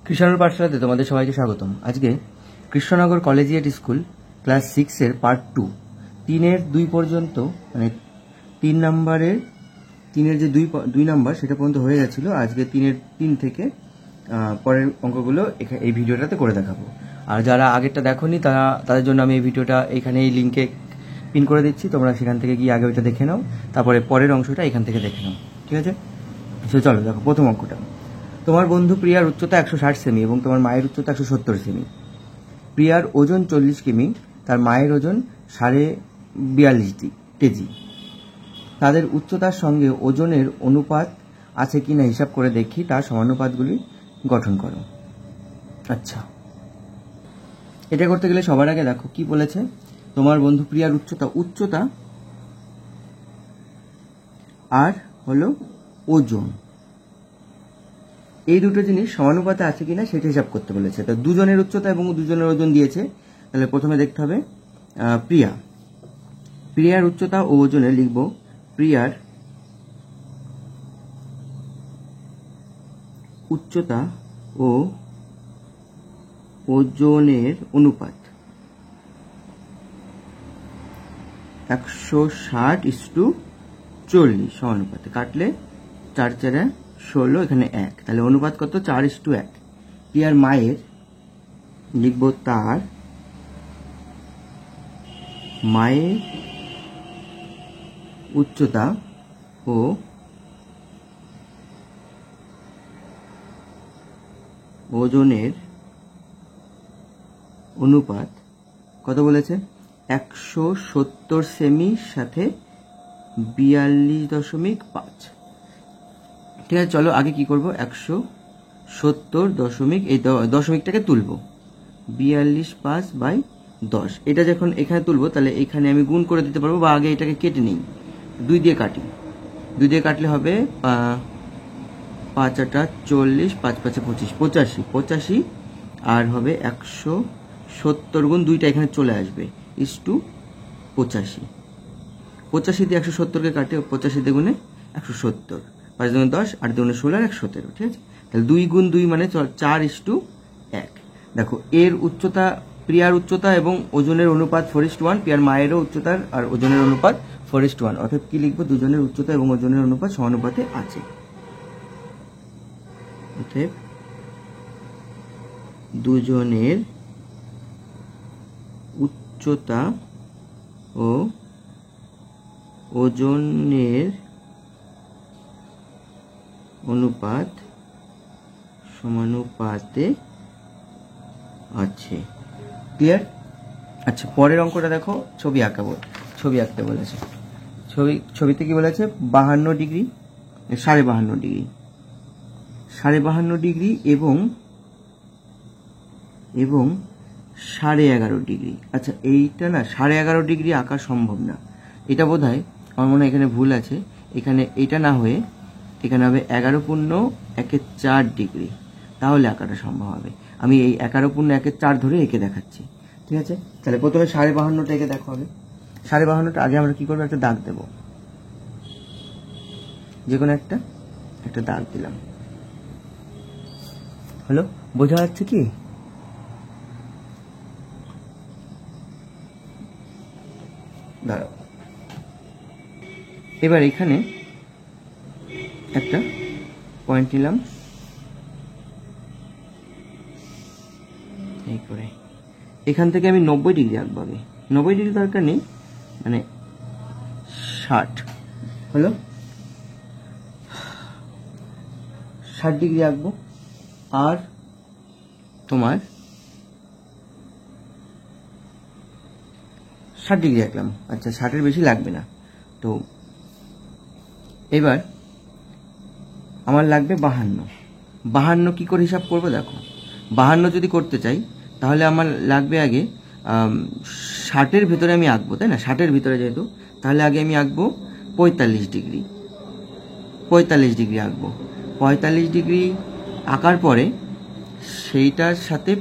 কৃষ্ণনগর পাঠশালাতে তোমাদের সবাইকে স্বাগতম। আজকে কৃষ্ণনগর কলেজিয়েট স্কুল ক্লাস 6-এর পার্ট 2 3-এর 2 পর্যন্ত, মানে 3 নাম্বারের 3-এর যে 2 নাম্বার সেটা পর্যন্ত হয়ে গেছিলো। আজকে 3-এর 3 থেকে পরের অঙ্কগুলো এই ভিডিওটাতে করে দেখাবো। আর যারা আগেরটা দেখোনি তাদের জন্য আমি এই ভিডিওটা এখানে এই লিঙ্কে পিন করে দিচ্ছি, তোমরা সেখান থেকে গিয়ে আগে ওইটা দেখে নাও, তারপরে পরের অংশটা এখান থেকে দেখে নাও, ঠিক আছে? চলো দেখো প্রথম অঙ্কটা। তোমার বন্ধু প্রিয়ার উচ্চতা 160 সেমি এবং তোমার মায়ের উচ্চতা 170 সেমি। প্রিয়ার ওজন 40 কিমি, তার মায়ের ওজন 42.5 কেজি। তাদের উচ্চতার সঙ্গে ওজনের অনুপাত আছে কিনা হিসাব করে দেখি, তার সমানুপাতগুলি গঠন করো। আচ্ছা, এটা করতে গেলে সবার আগে দেখো কি বলেছে। তোমার বন্ধু প্রিয়ার উচ্চতা আর হলো ওজন, এই দুটো জিনিস সমানুপাতে আছে কিনা সেটা হিসাব করতে বলেছে। তো দুজনের উচ্চতা এবং দুজনের ওজন দিয়েছে, তাহলে প্রথমে দেখতে হবে প্রিয়ার উচ্চতা ও ওজনে লিখব প্রিয়ার উচ্চতা ও ওজনের অনুপাত 160:40 সমানুপাতে, কাটলে 4×4=16, এখানে 1, তাহলে অনুপাত কত? 4:1। প্রিয়ার মায়ের লিখব তার মায়ের উচ্চতা ও ওজনের অনুপাত কত বলেছে? 170 সেমির সাথে 42.5। ঠিক আছে, চলো আগে কি করব, 170 এই দশমিকটাকে তুলব, 42.5/10। এটা যখন এখানে তুলবো তাহলে এখানে আমি গুণ করে দিতে পারবো, বা আগে এটাকে কেটে নিই, 2 দিয়ে কাটি, 2 দিয়ে কাটলে হবে 5×8=40, 5×5=25, 85, আর হবে 170 গুণ 2টা এখানে চলে আসবে =85। 85 দিয়ে 170কে কাটে, 85 দিয়ে গুণে 170, 5 × 10, 8 × 16 আর 117, ঠিক আছে? তাহলে 2 গুণ 2 মানে 4:1। দেখো এর উচ্চতা, প্রিয়ার উচ্চতা এবং ওজনের অনুপাত 4:1, প্রিয়ার মায়েরও উচ্চতার আর ওজনের অনুপাত 4:1, অর্থাৎ কি লিখবো? দুজনের উচ্চতা এবং ওজনের অনুপাত সমানুপাতে আছে। অতএব দুজনের উচ্চতা ও ওজনের অনুপাত সমানুপাতে আছে। ক্লিয়ার? আচ্ছা, পরের অঙ্কটা দেখো, ছবি আঁকতে বলেছে। ছবিতে কি বলেছে? 52 ডিগ্রি, 52.5 ডিগ্রি, 52.5 ডিগ্রি এবং 11.5 ডিগ্রি। আচ্ছা, এইটা না 11.5 ডিগ্রি আঁকা সম্ভব না, এটা বোধহয় আমার মনে হয় এখানে ভুল আছে। এখানে এটা না হয়ে এখানে হবে 11.1 ডিগ্রি, তাহলে আঁকাটা সম্ভব হবে। আমি এই 11.1 ধরে এঁকে দেখাচ্ছি, ঠিক আছে? তাহলে প্রথমে 52.5টা এঁকে দেখো। হবে 52.5টা আগে আমরা কি করবো? একটা দাগ দেব, যে কোনো একটা দাগ দিলাম। হলো, বোঝা যাচ্ছে কি? দাঁড়াও, এবার এখানে একটা পয়েন্ট নিলাম, এই করে এখান থেকে আমি 90 ডিগ্রি আঁকবো। আগে 90 ডিগ্রি দরকার নেই, মানে 60 হলো, 60 ডিগ্রি আঁকবো। আর তোমার 60 ডিগ্রি আঁকলাম। আচ্ছা, 60-এর বেশি লাগবে না। তো এবার আমার লাগবে 52 কি করে হিসাব করবো? দেখো, 52 যদি করতে চাই তাহলে আমার লাগবে আগে 60-এর ভেতরে আমি আঁকবো, তাই না? 60-এর ভিতরে যেহেতু, তাহলে আগে আমি আঁকবো 45 ডিগ্রি, 45 ডিগ্রি আঁকবো। 45 ডিগ্রি আঁকার পরে সেইটার সাথে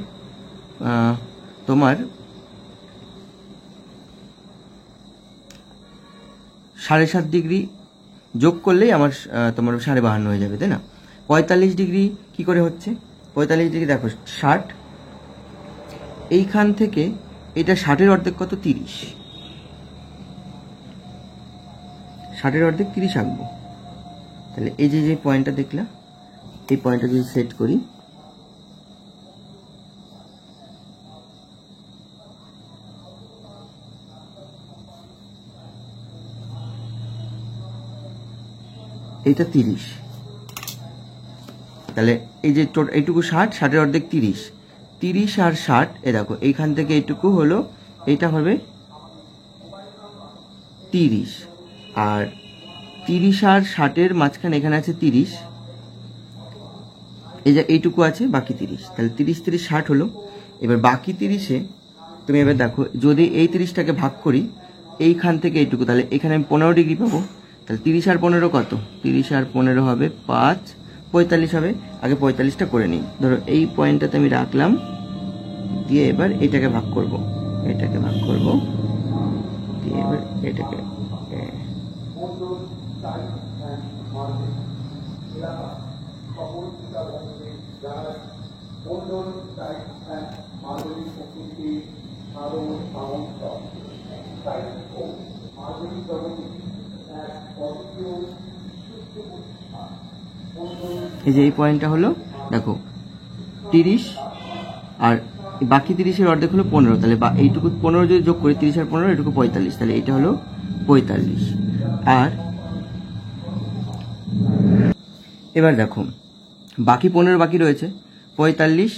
তোমার 7.5 ডিগ্রি যোগ করলেই আমার তোমার 52.5 হয়ে যাবে, তাই না? 45 ডিগ্রি কি করে হচ্ছে? 45 ডিগ্রি দেখো 60, এইখান থেকে এটা 60-এর অর্ধেক কত 30, 60-এর অর্ধেক 30 আঁকবো। তাহলে এই যে পয়েন্টটা দেখলা, এই পয়েন্টটা যদি সেট করি, এইটা 30, তাহলে এই যে এইটুকু 60, 60-এর অর্ধেক 30, 30 আর 60, এ দেখো এইখান থেকে এইটুকু হলো, এইটা হবে 30, আর 30 আর 60-এর মাঝখানে এখানে আছে 30, এই যে এইটুকু আছে বাকি 30, তাহলে 30 30 60 হলো। এবার বাকি 30-এ তুমি এবার দেখো যদি এই 30টাকে ভাগ করি এইখান থেকে এইটুকু, তাহলে এখানে আমি 15 ডিগ্রি পাবো। তাহলে 30 আর 15 কত, 30 আর 15 হবে 5, 45 হবে। আগে 45টা করে নিই, ধরো এই পয়েন্টটাতে আমি রাখলাম, দিয়ে এবার এটাকে ভাগ করব, এটাকে ভাগ করব, দিয়ে এবার এটাকে এই যে এই পয়েন্টটা হলো দেখো 30 আর বাকি 30-এর অর্ধেক হলো 15, তাহলে এইটুকু 15 যদি যোগ করি 30 আর 15 এটুকু 45, তাহলে এটা হলো 45। আর এবার দেখো বাকি 15 বাকি রয়েছে, 45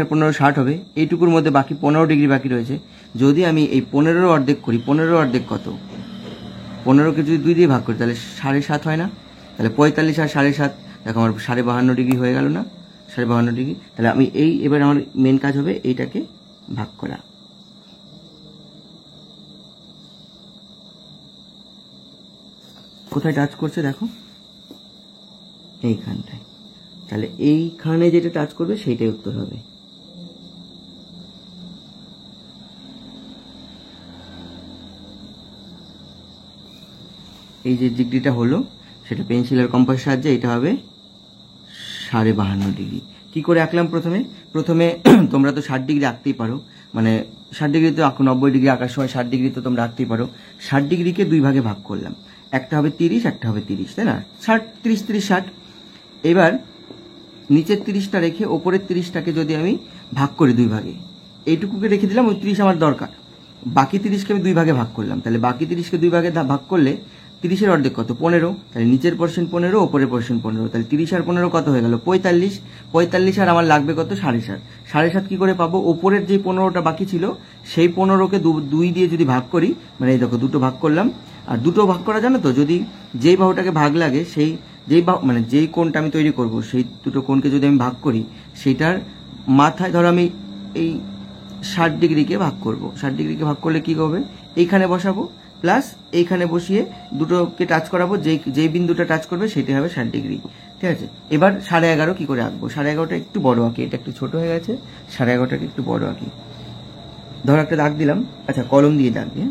আর 15 60 হবে, এইটুকুর মধ্যে বাকি 15 ডিগ্রি বাকি রয়েছে। যদি আমি এই 15-এর অর্ধেক করি, 15-এর অর্ধেক কত, 15কে যদি 2 দিয়ে ভাগ করি তাহলে 7.5 হয় না, তাহলে 45 আর 7.5 দেখো আমার 52.5 ডিগ্রি হয়ে গেল না, 52.5 ডিগ্রি। তাহলে আমি এবার আমার মেন কাজ হবে এইটাকে ভাগ করা। কোথায় টাচ করছে দেখো, এইখানটায়, তাহলে এইখানে যেটা টাচ করবে সেইটাই উত্তর হবে। এই যে ডিগ্রিটা হলো সেটা পেন্সিলের কম্পাসের সাহায্যে এটা হবে 52.5 ডিগ্রি। কি করে আঁকলাম, প্রথমে তোমরা তো 60 ডিগ্রি আঁকতেই পারো, মানে 60 ডিগ্রি তো আঁকো, 90 ডিগ্রি আঁকার সময় 60 ডিগ্রি তো তোমরা আঁকতেই পারো। 60 ডিগ্রিকে 2 ভাগে ভাগ করলাম, একটা হবে 30, একটা হবে 30, তাই না, 60 30 30 60। এবার নিচের 30টা রেখে ওপরের 30টাকে যদি আমি ভাগ করি 2 ভাগে, এইটুকুকে রেখে দিলাম, ওই 30 আমার দরকার, বাকি 30কে আমি 2 ভাগে ভাগ করলাম, তাহলে বাকি 30কে 2 ভাগে ভাগ করলে 30-এর অর্ধেক কত 15, তাহলে নিচের পোর্শন 15, ওপরের পোর্শন 15, তাহলে 30 আর 15 কত হয়ে গেল 45, 45 আর আমার লাগবে কত 7.5, 7.5 কি করে পাবো, ওপরের যে 15টা বাকি ছিল সেই 15কে 2 দিয়ে যদি ভাগ করি, মানে এই দেখো দুটো ভাগ করলাম। আর দুটো ভাগ করা জানো তো, যদি যেই বাহুটাকে ভাগ লাগে সেই মানে যেই কোণটা আমি তৈরি করব সেই দুটো কোণকে যদি আমি ভাগ করি, সেইটার মাথায় ধরো আমি এই 60 ডিগ্রিকে ভাগ করব, 60 ডিগ্রিকে ভাগ করলে কি হবে, এইখানে বসাবো প্লাস এইখানে বসিয়ে দুটোকে টাচ করাবো, যেই বিন্দুটা টাচ করবে সেটাই হবে 60 ডিগ্রি। ঠিক আছে, এবার 11.5 কি করে আঁকবো, 11.5টা একটু বড় আঁকি, এটা একটু ছোট হয়ে গেছে, 11.5টাকে একটু বড় আঁকি। ধরো একটা দাগ দিলাম, আচ্ছা কলম দিয়ে দাগ দিয়ে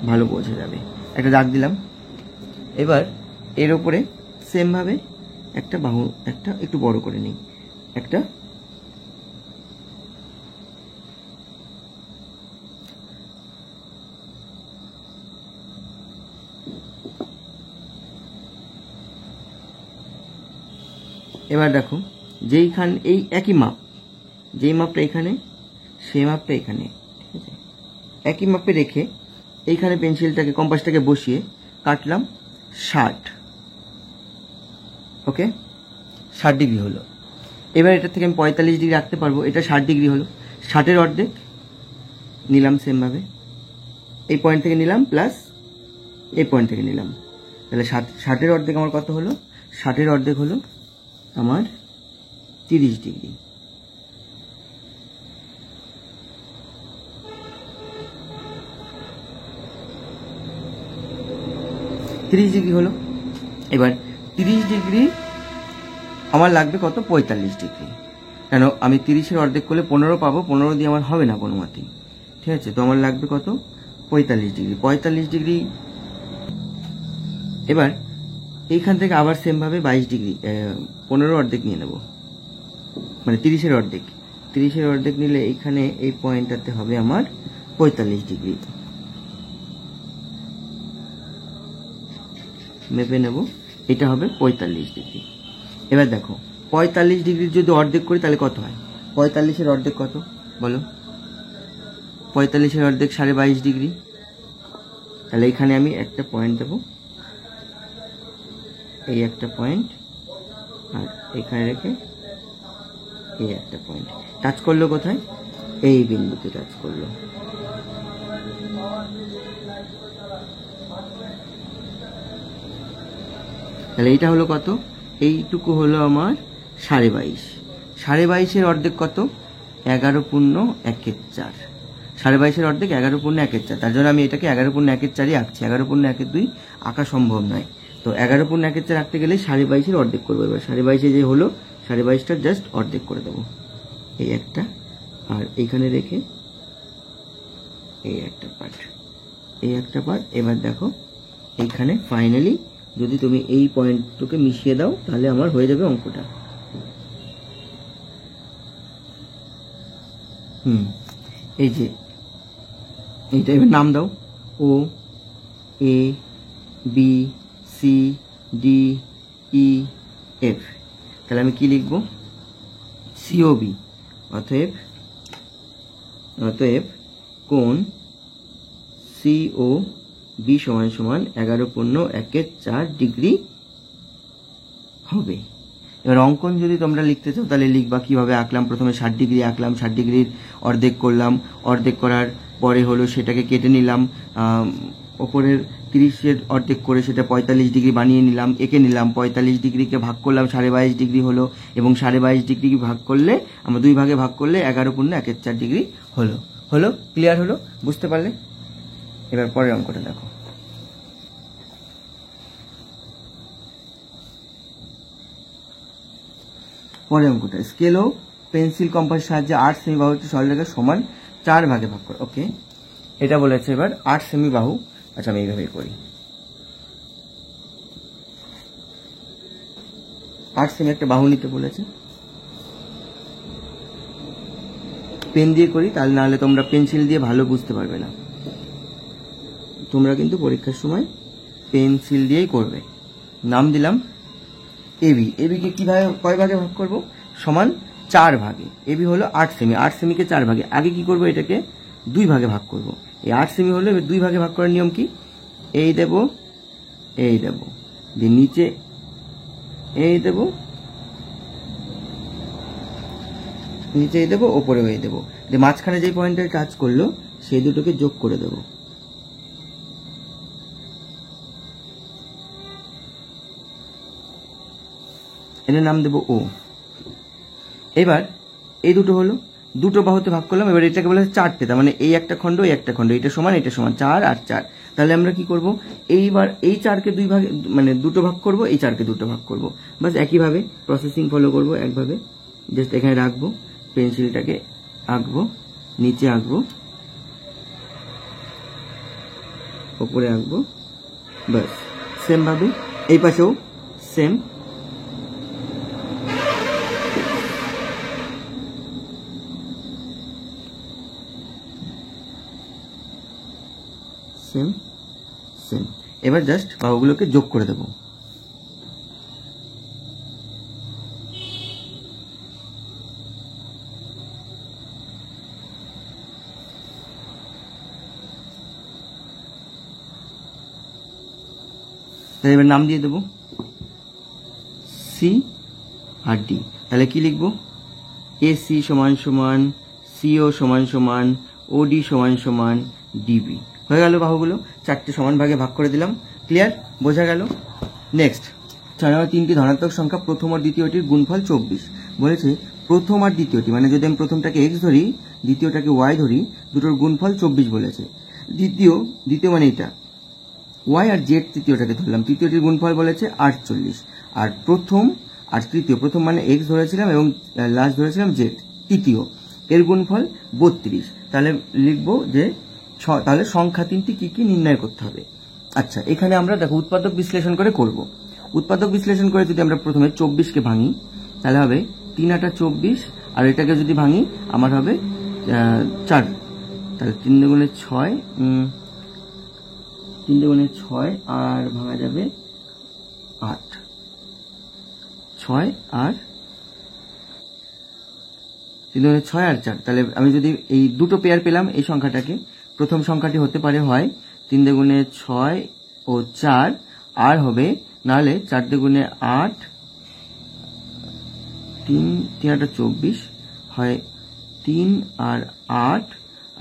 ভালো বোঝা যাবে, একটা দাগ দিলাম। এবার এর উপরে সেম ভাবে একটা বাহু একটা একটু বড় করে নিই, একটা এবার দেখো যেইখান এই একই মাপ, যেই মাপটা এখানে সেই মাপটা এখানে, ঠিক আছে, একই মাপে রেখে এইখানে পেন্সিলটাকে কম্পাসটাকে বসিয়ে কাটলাম 60, ওকে 60 ডিগ্রি হলো। এবার এটা থেকে আমি 45 ডিগ্রি রাখতে পারবো, এটা 60 ডিগ্রি হলো, 60-এর অর্ধেক নিলাম সেমভাবে, এই পয়েন্ট থেকে নিলাম প্লাস এই পয়েন্ট থেকে নিলাম, তাহলে 60-এর অর্ধেক আমার কত হলো, 60-এর অর্ধেক হলো আমার 30 ডিগ্রি। হলো। এবার 30 ডিগ্রি আমার লাগবে কত 45 ডিগ্রি, কেন আমি 30-এর অর্ধেক করলে 15 পাবো, 15 দিয়ে আমার হবে না কোনো মতেই, ঠিক আছে, তো আমার লাগবে কত 45 ডিগ্রি। 45 ডিগ্রি এবার এইখান থেকে আবার সেমভাবে 22 ডিগ্রি 15 অর্ধেক নিয়ে নেব, মানে 30-এর অর্ধেক, 30-এর অর্ধেক নিলে এইখানে এই পয়েন্টটাতে হবে আমার 45 ডিগ্রি। মেপে নেব, এটা হবে 45 ডিগ্রি। এবার দেখো 45 ডিগ্রির যদি অর্ধেক করি তাহলে কত হয়? 45-এর অর্ধেক কত বলো? 45-এর অর্ধেক 22.5 ডিগ্রি। তাহলে এখানে আমি একটা পয়েন্ট দেব, এই একটা পয়েন্ট, আর এখানে রেখে এই একটা পয়েন্ট। টাচ করলো কোথায়? এই বিন্দুতে টাচ করলো। তাহলে এইটা হলো কত? এইটুকু হলো আমার 22.5। 22.5-এর অর্ধেক কত? 11/1/4। 22.5-এর অর্ধেক 11/1/4। তার জন্য আমি এটাকে 11/1/4ই আঁকছি, 11/1/2 আঁকা সম্ভব নয়। তো 11/1/4 আঁকতে গেলে 22.5-এর অর্ধেক করবো। এবার 22.5-এ যে হলো 22.5টা জাস্ট অর্ধেক করে দেবো, এই একটা, আর এইখানে রেখে এই একটা পার্ট, এই একটা পার্ট। এবার দেখো এইখানে ফাইনালি যদি তুমি এই পয়েন্টটুকে মিশিয়ে দাও তাহলে আমার হয়ে যাবে অঙ্কটা। এই যে এইটা, এবার নাম দাও, ও A B C D E F. তাহলে আমি কি লিখবো? সিওবি। অতএব কোণ সিও বি সমান সমান 11/1/4 ডিগ্রি হবে। এবার অঙ্কন যদি তোমরা লিখতে চাও তাহলে লিখবা কিভাবে আঁকলাম। প্রথমে 60 ডিগ্রি আঁকলাম, 60 ডিগ্রির অর্ধেক করলাম, অর্ধেক করার পরে হলো সেটাকে কেটে নিলাম, ওপরের 30-এর অর্ধেক করে সেটা 45 ডিগ্রি বানিয়ে নিলাম, এঁকে নিলাম, 45 ডিগ্রিকে ভাগ করলাম, 22.5 ডিগ্রি হলো, এবং 22.5 ডিগ্রি ভাগ করলে আমরা 2 ভাগে ভাগ করলে 11/1/4 ডিগ্রি হলো। ক্লিয়ার হলো? বুঝতে পারলে? এবার পরের অঙ্কটা দেখো। পরের অঙ্কটা স্কেল ও পেন্সিল কম্পাসের সাহায্যে 8 সেমি বাহু একটি সরলরেখা সমান 4 ভাগে ভাগ করে। ওকে, এটা বলেছে এবার 8 সেমি বাহু। আচ্ছা, আমি এইভাবে করি, 8 সেমি একটা বাহু নিতে বলেছে। পেন দিয়ে করি, তাহলে নাহলে তোমরা পেন্সিল দিয়ে ভালো বুঝতে পারবে না। তোমরা কিন্তু পরীক্ষার সময় পেন্সিল দিয়েই করবে। নাম দিলাম এবি। এবিকে কিভাবে কয় ভাগে ভাগ করব? সমান 4 ভাগে। এবি হলো 8 সেমি, 8 সেমিকে 4 ভাগে। আগে কি করব? এটাকে 2 ভাগে ভাগ করব। এই 8 সেমি হলো, এবার 2 ভাগে ভাগ করার নিয়ম কি? এই দেব, এই দেব, দিয়ে নিচে এই দেব, নিচে এই দেব, ওপরেও এই দেব, দিয়ে মাঝখানে যে পয়েন্টে টাচ করলো সেই দুটোকে যোগ করে দেব। এর নাম দেব ও। এবার এই দুটো হলো, দুটো বাহুতে ভাগ করলাম। এবার এটাকে বলে 4টে, তার মানে এই একটা খণ্ড, এই একটা খণ্ড, এটা সমান 4 আর 4। তাহলে আমরা কি করব? এইবার এই 4কে 2 ভাগে, মানে দুটো ভাগ করব, এই 4কে দুটো ভাগ করব। বাস একইভাবে প্রসেসিং ফলো করব। একভাবে জাস্ট এখানে রাখবো, পেন্সিলটাকে আঁকবো, নিচে আঁকবো, ওপরে আঁকবো, বাস সেম ভাবে এই পাশেও সেম। Same same. এবার জাস্ট বাহুগুলোকে যোগ করে দেব। তাহলে এবার নাম দিয়ে দেব সি আর ডি। তাহলে কি লিখবো? এসি সমান সমান সিও সমান সমান ওডি সমান সমান ডিবি। হয়ে গেল বাহুগুলো, 4টে সমান ভাগে ভাগ করে দিলাম। ক্লিয়ার? বোঝা গেল? নেক্সট 6 নম্বর, 3টি ধনাত্মক সংখ্যা প্রথম আর দ্বিতীয়টির গুণফল 24 বলেছে। প্রথম আর দ্বিতীয়টি, মানে যদি আমি প্রথমটাকে এক্স ধরি, দ্বিতীয়টাকে ওয়াই ধরি, দুটোর গুণফল 24 বলেছে। দ্বিতীয় মানে এটা ওয়াই, আর জেড তৃতীয়টাকে ধরলাম, তৃতীয়টির গুণফল বলেছে 48। আর প্রথম আর তৃতীয়, প্রথম মানে এক্স ধরেছিলাম এবং লাস্ট ধরেছিলাম জেড, তৃতীয়, এর গুণফল 32। তাহলে লিখবো যে তাহলে সংখ্যা 3টি কি কি নির্ণয় করতে হবে। আচ্ছা, এখানে আমরা দেখো উৎপাদক বিশ্লেষণ করে করব। উৎপাদক বিশ্লেষণ করে যদি আমরা প্রথমে 24কে ভাঙি তাহলে হবে 3 × 8 = 24 আর এটাকে যদি ভাঙি আমার হবে 4, তাহলে 3 দুগুণে 6, 3 দুগুণে 6 আর ভাঙা যাবে 8, 6 আর 3 দুগুণে 6 আর 4। তাহলে আমি যদি এই দুটো পেয়ার পেলাম এই সংখ্যাটাকে, প্রথম সংখ্যাটি হতে পারে হয় 3 দুগুণে 6 ও 4, আর হবে নাহলে 4 দুগুণে 8, 3 3 8 24, হয় 3 আর 8,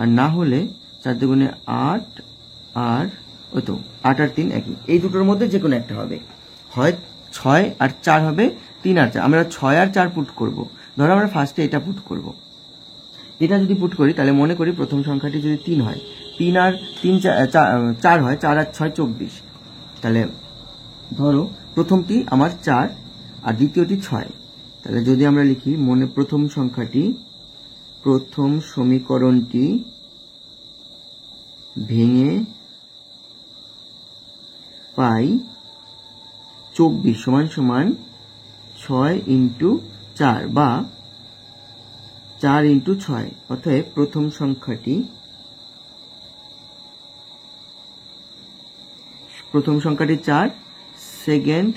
আর না হলে 4 দুগুণে 8 আর ওই তো 8 আর 3 একই, এই দুটোর মধ্যে যে কোনো একটা হবে, হয় 6 আর 4 হবে 3 আর 4। আমরা 6 আর 4 পুট করব। ধরো আমরা ফার্স্টে এটা পুট করব। এটা যদি পুট করি তাহলে মনে করি প্রথম সংখ্যাটি যদি 3 হয়, 3 আর 3 4 হয়, 4 আর 6 24। তাহলে ধরো প্রথমটি আমার 4 আর দ্বিতীয়টি 6। তাহলে যদি আমরা লিখি মনে প্রথম সংখ্যাটি, প্রথম সমীকরণটি ভেঙে পাই 24 সমান সমান 6 ইন্টু 4 বা 4 ইন্টু 6। অতএব প্রথম সংখ্যাটি 4, সেকেন্ড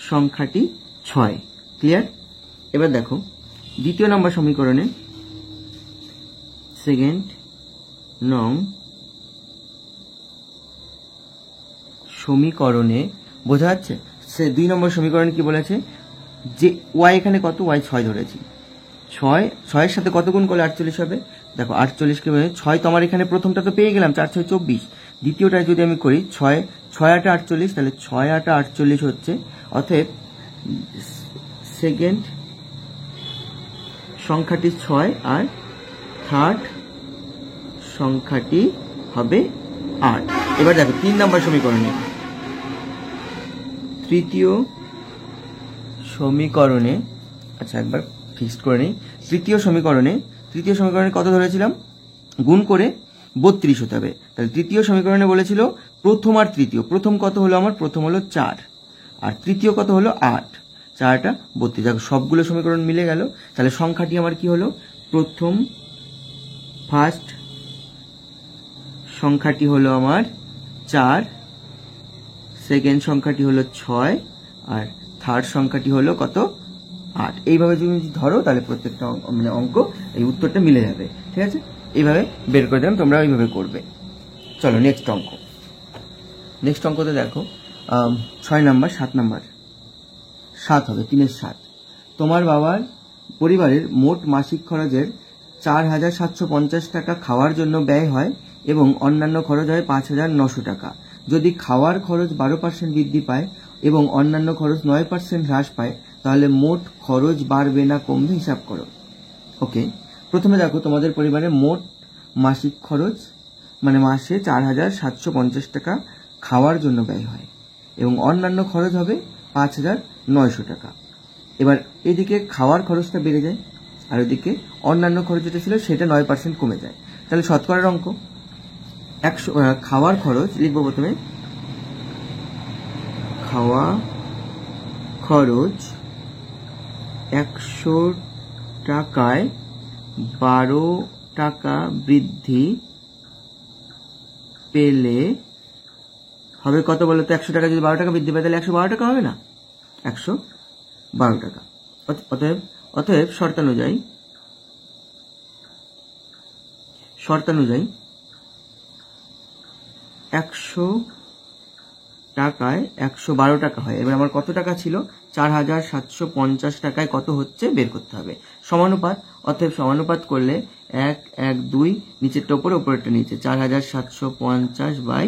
সংখ্যাটি 6। ক্লিয়ার? এবার দেখো দ্বিতীয় নম্বর সমীকরণে, সেকেন্ড নং সমীকরণে বোঝা যাচ্ছে, সে 2 নম্বর সমীকরণে কি বলেছে যে y এখানে কত, y 6 ধরেছি, 6 সাথে কত গুণ করলে 48 হবে? দেখো 48 কে 6 তো আমার এখানে প্রথমটা তো পেয়ে গেলাম 4 6 24, দ্বিতীয়টা যদি আমি করি 6 8 48, তাহলে 6 8 48 হচ্ছে। অতএব সেকেন্ড সংখ্যাটি 6 আর থার্ড সংখ্যাটি হবে 8। এবার দেখো 3 নম্বর সমীকরণে, তৃতীয় সমীকরণে, আচ্ছা একবার ফিক্সড করে নিই, তৃতীয় সমীকরণে কত ধরেছিলাম, গুণ করে 32 হতে হবে। তাহলে তৃতীয় সমীকরণে বলেছিল প্রথম আর তৃতীয়, প্রথম কত হলো আমার, প্রথম হলো 4 আর তৃতীয় কত হলো 8, 4টা 32। দেখো সবগুলো সমীকরণ মিলে গেল। তাহলে সংখ্যাটি আমার কি হলো, ফার্স্ট সংখ্যাটি হলো আমার 4, সেকেন্ড সংখ্যাটি হলো 6 আর থার্ড সংখ্যাটি হলো কত, 8। এইভাবে যদি ধরো তাহলে প্রত্যেকটা মানে অঙ্ক এই উত্তরটা মিলে যাবে। ঠিক আছে, এইভাবে বের করে দিলাম, তোমরা এইভাবে করবে। চলো নেক্সট অঙ্কতে দেখো 6 নাম্বার 7 নাম্বার 7 হবে, 3 7। তোমার বাবার পরিবারের মোট মাসিক খরচের 4750 টাকা খাওয়ার জন্য ব্যয় হয় এবং অন্যান্য খরচ হয় 5900 টাকা। যদি খাওয়ার খরচ 12% বৃদ্ধি পায় এবং অন্যান্য খরচ 9% হ্রাস পায় তাহলে মোট খরচ বাড়বে না কমবে হিসাব করো। ওকে, প্রথমে দেখো তোমাদের পরিবারের মোট মাসিক খরচ মানে মাসে 4750 টাকা খাওয়ার জন্য ব্যয় হয় এবং অন্যান্য খরচ হবে 5900 টাকা। এবার এদিকে খাওয়ার খরচটা বেড়ে যায় আর ওদিকে অন্যান্য খরচ যেটা ছিল সেটা 9% কমে যায়। তাহলে শতকরার অঙ্ক 100, খাওয়ার খরচ লিখবো প্রথমে, খাওয়া খরচ 100 টাকায় 12 টাকা বৃদ্ধি পেলে হবে কত বলো তো? 100 টাকা যদি 12 টাকা বৃদ্ধি পায় তাহলে 112 টাকা হবে না, 112 টাকা। অতএব শর্তানুযায়ী 100 টাকায় 112 টাকা হয়। এবার আমার কত টাকা ছিল, 4750 টাকায় কত হচ্ছে বের করতে হবে। সমানুপাত, অতএব সমানুপাত করলে 1 1 2 নিচেরটা উপরে উপরেরটা নিচে, 4750 বাই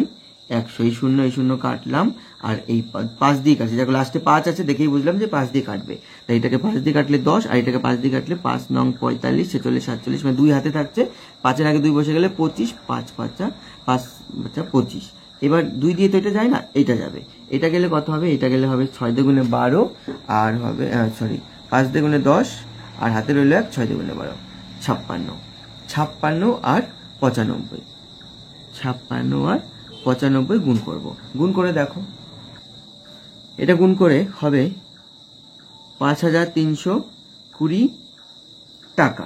100, এই শূন্য কাটলাম আর এই 5 দিয়ে কাটছি, দেখো লাস্টে 5 আছে দেখেই বুঝলাম যে 5 দিয়ে কাটবে, তাই এটাকে 5 দিয়ে কাটলে 10 আর এটাকে 5 দিয়ে কাটলে 5 নং 45 46 47, মানে 2 হাতে থাকছে, 5-এর আগে 2 বসে গেলে 25, 5 5 25। এবার 2 দিয়ে তো এটা যায় না, এটা যাবে, এটা গেলে কত হবে, এটা গেলে হবে 6 দুগুণে 12 আর হবে 5 দুগুণে 10 আর হাতে রইল 1, 6 দুগুণে 12, 56 আর 95, 56 আর 95 গুণ করব। গুণ করে দেখো, এটা গুণ করে হবে 5300 20 টাকা।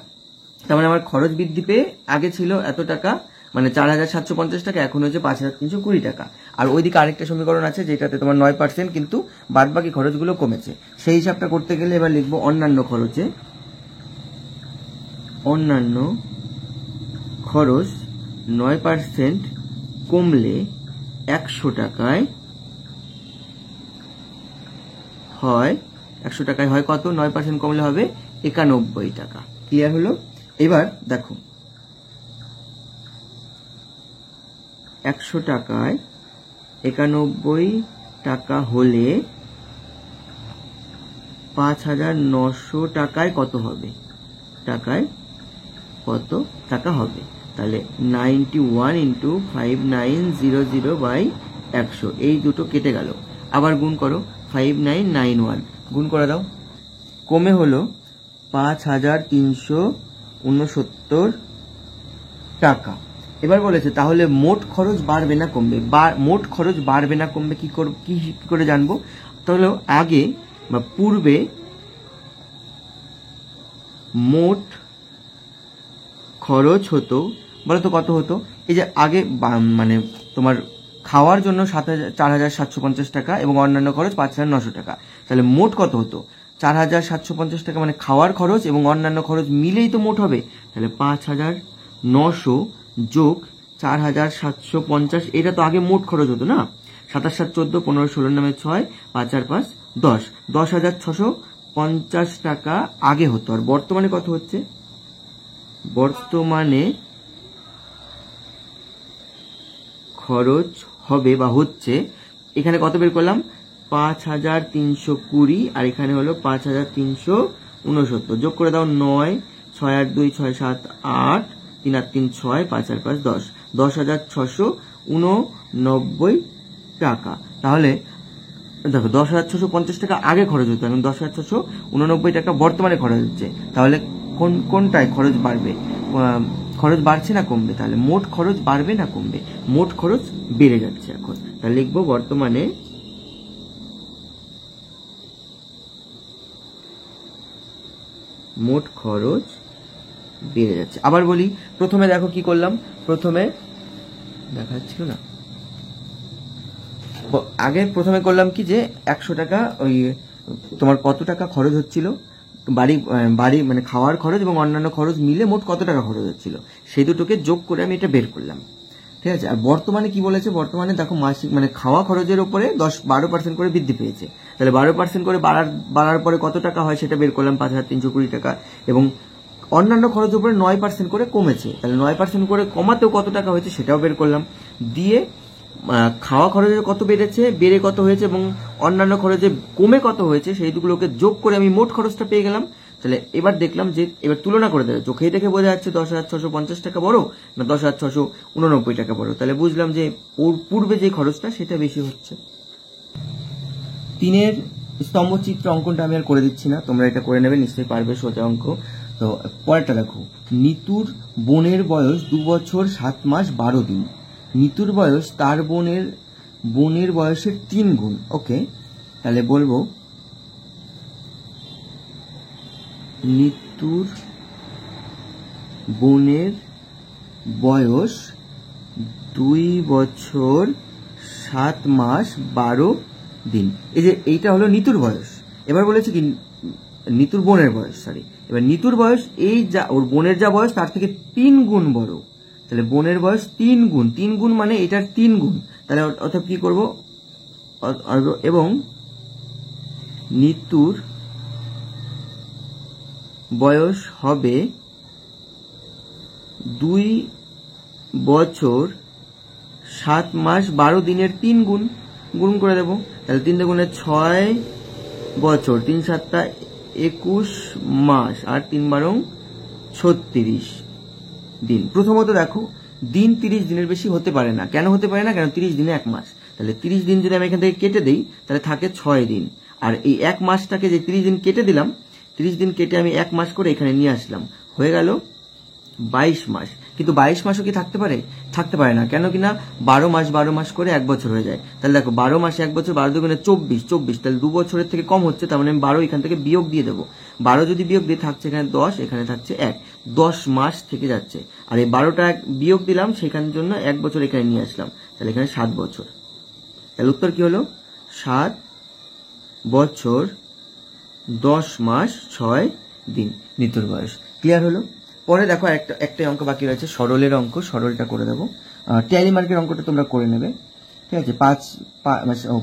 তার মানে আমার খরচ বৃদ্ধি পেয়ে আগে ছিল এত টাকা, মানে 4750 টাকা, এখন হচ্ছে 5320 টাকা। আর ওইদিকে আরেকটা সমীকরণ আছে যেটাতে তোমার 9%, কিন্তু বাদ বাকি খরচগুলো কমেছে। সেই হিসাবটা করতে গেলে এবার লিখবো অন্যান্য খরচে, অন্যান্য খরচ 9% কমলে 100 টাকায় হয়, 100 টাকায় হয় কত? 9% কমলে হবে 91 টাকা। ক্লিয়ার হলো? এবার দেখো 100 টাকায় 91 টাকা হলে 5900 টাকায় কত হবে? টাকায় কত টাকা হবে? তাহলে 91 ইন্টু 5900/100, এই দুটো কেটে গেল। আবার গুণ করো, 5991 গুণ করে দাও, কমে হলো 5369 টাকা। এবার বলেছে তাহলে মোট খরচ বাড়বে না কমবে? মোট খরচ বাড়বে না কমবে কি করে জানবো? তাহলে আগে বা পূর্বে মোট খরচ হতো, বলতো কত হতো? এই যে আগে মানে তোমার খাওয়ার জন্য 4750 টাকা এবং অন্যান্য খরচ 5900 টাকা, তাহলে মোট কত হতো? 4750 টাকা মানে খাওয়ার খরচ এবং অন্যান্য খরচ মিলেই তো মোট হবে। তাহলে 5900 যোগ 4750, এটা তো আগে মোট খরচ হতো না? 27 7 14 15 16 নামে 6, 5 আর 5 10, 10,650 টাকা আগে হতো। আর বর্তমানে কত হচ্ছে? বর্তমানে খরচ হবে বা হচ্ছে, এখানে কত বের করলাম? 5320, আর এখানে হলো 5369। যোগ করে দাও, 9, 6 আর 2 6 7 8, 3 আর 3 6, 5 আর 5 10, 10,689 টাকা। তাহলে দেখো 10,650 টাকা আগে খরচ হতো, এখন 10,689 টাকা বর্তমানে খরচ হচ্ছে। তাহলে কোনটায় খরচ বাড়বে? খরচ বাড়ছে না কমবে? তাহলে মোট খরচ বাড়বে না কমবে? মোট খরচ বেড়ে যাচ্ছে এখন। তাহলে লিখবো বর্তমানে মোট খরচ বেড়ে যাচ্ছে। আবার বলি, প্রথমে দেখো কি করলাম, প্রথমে দেখাচ্ছিল না, আগে প্রথমে করলাম কি যে 100 টাকা ওই তোমার কত টাকা খরচ হচ্ছিল, বাড়ি মানে খাওয়ার খরচ এবং অন্যান্য খরচ মিলে মোট কত টাকা খরচ হচ্ছিল, সেই দুটোকে যোগ করে আমি এটা বের করলাম। ঠিক আছে? আর বর্তমানে কি বলেছে? বর্তমানে দেখো মাসিক মানে খাওয়া খরচের উপরে 12% করে বৃদ্ধি পেয়েছে। তাহলে 12% করে বাড়ার পরে কত টাকা হয় সেটা বের করলাম, 5320 টাকা। এবং অন্যান্য খরচের উপরে 9% করে কমেছে, তাহলে 9% করে কমাতেও কত টাকা হয়েছে সেটাও বের করলাম। দিয়ে খাওয়া খরচের কত বেড়েছে, বেড়ে কত হয়েছে, এবং অন্যান্য খরচে কমে কত হয়েছে, সেই দুগুলোকে যোগ করে আমি মোট খরচটা পেয়ে গেলাম। তাহলে এবার দেখলাম যে এবার তুলনা করে দেয়, চোখেই দেখে বোঝা যাচ্ছে 10,650 টাকা বড় না 10,689 টাকা বড়। তাহলে বুঝলাম যে পূর্বে যে খরচটা সেটা বেশি হচ্ছে। 3 স্তম্ভচিত্র অঙ্কনটা আমি আর করে দিচ্ছি না, তোমরা এটা করে নেবে, নিশ্চয়ই পারবে, সোজা অঙ্ক। তো পরেরটা দেখো, নিতুর বোনের বয়স 2 বছর 7 মাস 12 দিন। নিতুর বয়স তার বোনের বয়সের 3 গুণ। ওকে, তাহলে বলবো নিতুর বোনের বয়স 2 বছর 7 মাস 12 দিন। এই যে এইটা হলো নিতুর বয়স। এবার বলেছে কি নিতুর বোনের বয়স, এবার নিতুর বয়স এই যা ওর বোনের যা বয়স তার থেকে 3 গুণ বড়। তাহলে বোনের বয়স 3 গুণ, 3 গুণ মানে এটার 3 গুণ। তাহলে অর্থাৎ কি করব, এবং নিতুর বয়স হবে 2 বছর 7 মাস 12 দিনের 3 গুণ, গুণ করে দেব। তাহলে 3 গুণে 6 বছর, 3 7 21 মাস, আর 3 12 36 দিন। প্রথমত দেখো দিন 30 দিনের বেশি হতে পারে না। কেন হতে পারে না? কারণ 30 দিনে 1 মাস। তাহলে 30 দিন যদি আমি এখান থেকে কেটে দেই তাহলে থাকে 6 দিন। আর এই 1 মাসটাকে যে 30 দিন কেটে দিলাম, 30 দিন কেটে আমি 1 মাস করে এখানে নিয়ে আসলাম, হয়ে গেল 22 মাস। কিন্তু 22 মাসও কি থাকতে পারে? থাকতে পারে না। কেন কিনা 12 মাস করে 1 বছর হয়ে যায়। তাহলে দেখো 12 মাসে 1 বছর, 12 দুগুণে 24, তাহলে 2 বছরের থেকে কম হচ্ছে, তার মানে আমি 12 এখান থেকে বিয়োগ দিয়ে দেবো। 12 যদি বিয়োগ দিয়ে থাকছে এখানে 10, এখানে থাকছে 1, 10 মাস থেকে যাচ্ছে। আর এই 12টা বিয়োগ দিলাম, সেখানের জন্য 1 বছর এখানে নিয়ে আসলাম, তাহলে এখানে 7 বছর। তাহলে উত্তর কি হলো? 7 বছর 10 মাস 6 দিন নিতুর বয়স। ক্লিয়ার হলো? পরে দেখো একটা অঙ্ক বাকি রয়েছে, সরলের অঙ্ক। সরলটা করে দেবো। টেলিমার্কের অঙ্কটা তোমরা করে নেবে, ঠিক আছে?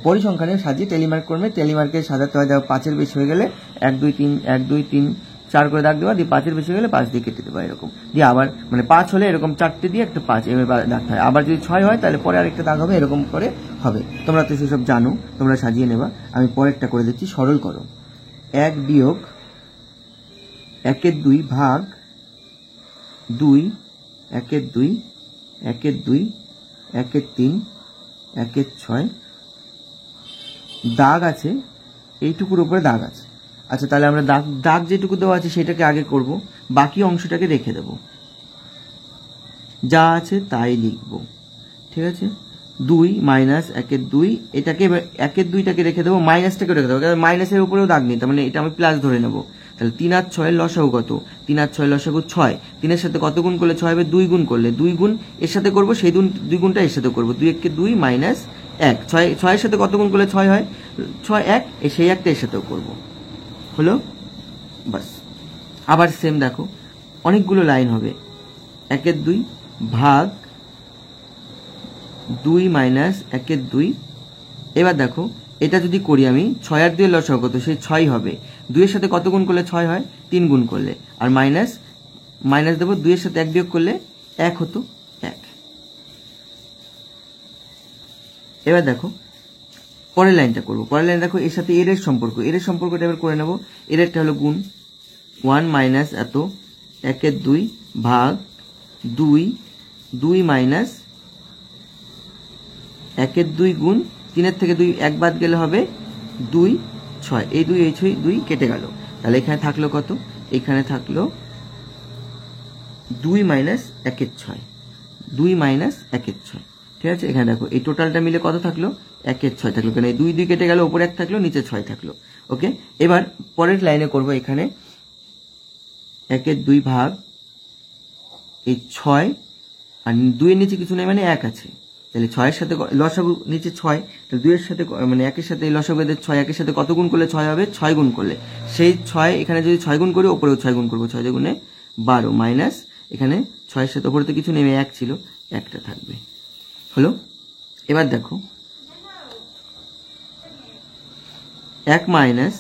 পরিসংখ্যানে সাজিয়ে টেলিমার্ক করবে। টেলিমার্কে সাজাতে হয়, দেখো 5-এর বেশি হয়ে গেলে 1 2 3 1 2 3 4 করে দাগ দেওয়া, দিয়ে 5-এর বেশি হয়ে গেলে 5 দিয়ে কেটে দেবা, এরকম দিয়ে আবার 5 হলে এরকম 4টে দিয়ে একটা 5 এবার দাগতে হয়। আবার যদি 6 হয় তাহলে পরে আরেকটা দাগ হবে, এরকম করে হবে। তোমরা তো সেসব জানো, তোমরা সাজিয়ে নেবা। আমি পরেরটা করে দিচ্ছি, সরল করো। 1 বিয়োগ 1-এর 2 ভাগ 2, 1-এর 2, 1-এর 2, 1-এর 3, 1-এর 6 দাগ আছে, এইটুকুর উপরে দাগ আছে। আচ্ছা, তাহলে আমরা দাগ যেটুকু দেওয়া আছে সেটাকে আগে করব, বাকি অংশটাকে রেখে দেব, যা আছে তাই লিখব, ঠিক আছে? 2 মাইনাস 1-এর 2, এটাকে 1-এর 2টাকে রেখে দেবো, মাইনাসটাকে রেখে দেবো, কারণ মাইনাসের উপরেও দাগ নেই, তার মানে এটা আমি প্লাস ধরে নেবো। তাহলে 3 আর 6 লসাগু কত? 3 আর 6 লসাগু 6। 3-এর সাথে কত গুণ করলে 6 হবে? 2 গুণ করলে। 2 গুণ এর সাথে করবো, সেই 2 গুণটা এর সাথে করবো। 2 1-কে 2 মাইনাস 1, 6-এর সাথে কত গুণ করলে 6 হয়? 6 1, সেই একটা এর সাথেও করবো, হলো? বাস। আবার সেম দেখো, অনেকগুলো লাইন হবে। 1-এর 2 ভাগ 2 মাইনাস 1-এর 2। এবার দেখো, এটা যদি করি আমি, 6 আর 2 এর লসাগু কত? সেই 6 হবে। 2 এর সাথে কত গুণ করলে 6 হয়? 3 গুণ করলে। আর মাইনাস দেবো, 2 এর সাথে 1 বিয়োগ করলে 1 হতো, 1। এবার দেখো পরের লাইনটা করবো। পরের লাইন দেখো, এর সাথে এর সম্পর্কটা এবার করে নেবো। এরটা হলো গুণ 1 মাইনাস এত 1-এর 2 ভাগ 2 মাইনাস 1-এর 2 গুণ 3-এর থেকে 2 1 বাদ গেলে হবে 2 6, এই 2 এই 2 কেটে গেল। তাহলে এখানে থাকলো কত? এখানে থাকলো 2 মাইনাস 1-এর 6, 2 মাইনাস 1-এর 6, ঠিক আছে? এখানে দেখো এই টোটালটা মিলে কত থাকলো? 1-এর 6 থাকলো, কেন এই 2 কেটে গেল, উপরে 1 থাকলো, নিচে 6 থাকলো। ওকে, এবার পরের লাইনে করব। এখানে 1-এর 2 ভাগ এই 6, আর 2 এর নিচে কিছু নেই, মানে 1 আছে। তাহলে 6-এর সাথে লসাগু নিচে 6, তাহলে 2 এর সাথে 1-এর সাথে লসাগু এদের 6, 1-এর সাথে কত গুণ করলে 6 হবে? 6 গুণ করলে। সেই 6 এখানে যদি 6 গুণ করি, উপরেও 6 গুণ করবো, 6 গুণে 12 মাইনাস এখানে 6-এর সাথে উপরে তো কিছু নেমে 1 ছিল, 1টা থাকবে, হলো? এবার দেখো 1 মাইনাস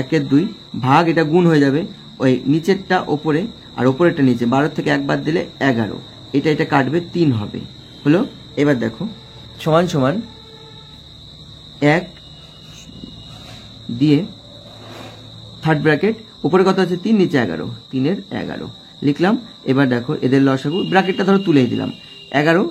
1-এর 2 ভাগ, এটা গুণ হয়ে যাবে, ওই নিচেরটা ওপরে আর ওপরেরটা নিচে, 12 থেকে 1 বাদ দিলে 11, এটা কাটবে, 3 হবে, হলো? এবার দেখো সমান সমান 1 দিয়ে থার্ড ব্র্যাকেট, উপরে কত আছে? 3, নিচে 11, 3-এর 11 লিখলাম। এবার দেখো এদের লসাগু, ব্র্যাকেটটা ধরো তুলেই দিলাম, 11,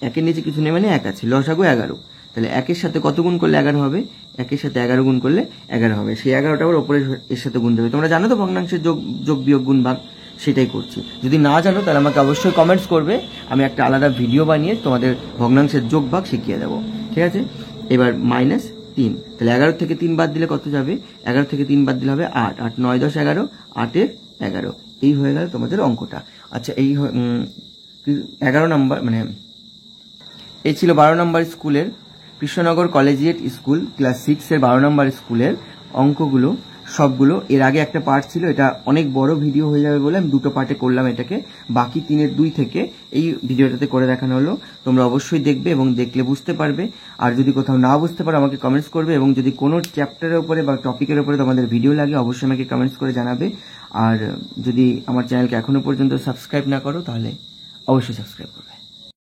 1-এর নিচে কিছু নেই, মানে 1 আছে, লসাগু 11। তাহলে 1-এর সাথে কত গুণ করলে 11 হবে? 1-এর সাথে 11 গুণ করলে 11 হবে। সেই 11টা আবার ওপরে এর সাথে গুণ দেবে। তোমরা জানো তো ভগ্নাংশের যোগ বিয়োগ গুণ ভাগ, সেটাই করছি। যদি না জানো তাহলে আমাকে অবশ্যই কমেন্টস করবে, আমি একটা আলাদা ভিডিও বানিয়ে তোমাদের ভগ্নাংশের যোগ ভাগ শিখিয়ে দেবো, ঠিক আছে? এবার মাইনাস 3, তাহলে 11 থেকে 3 বাদ দিলে কত যাবে? 11 থেকে 3 বাদ দিলে হবে 8, 8 9 10 11, 8-এর 11। এই হয়ে গেল তোমাদের অঙ্কটা। আচ্ছা, এই 11 নম্বর, মানে এই ছিল 12 নম্বর স্কুলের, কৃষ্ণনগর কলেজিয়েট স্কুল ক্লাস 6-এর 12 নম্বর স্কুলের অঙ্কগুলো সবগুলো। এর আগে একটা পার্ট ছিল, এটা অনেক বড় ভিডিও হয়ে যাবে বলে আমি 2টো পার্টে করলাম এটাকে। বাকি 3-এর 2 থেকে এই ভিডিওটাতে করে দেখানো হলো। তোমরা অবশ্যই দেখবে এবং দেখলে বুঝতে পারবে। আর যদি কোথাও না বুঝতে পারো আমাকে কমেন্টস করবে, এবং যদি কোনো চ্যাপ্টারের উপরে বা টপিকের উপরে তোমাদের ভিডিও লাগে অবশ্যই আমাকে কমেন্টস করে জানাবে। আর যদি আমার চ্যানেলকে এখনো পর্যন্ত সাবস্ক্রাইব না করো তাহলে অবশ্যই সাবস্ক্রাইব করবে।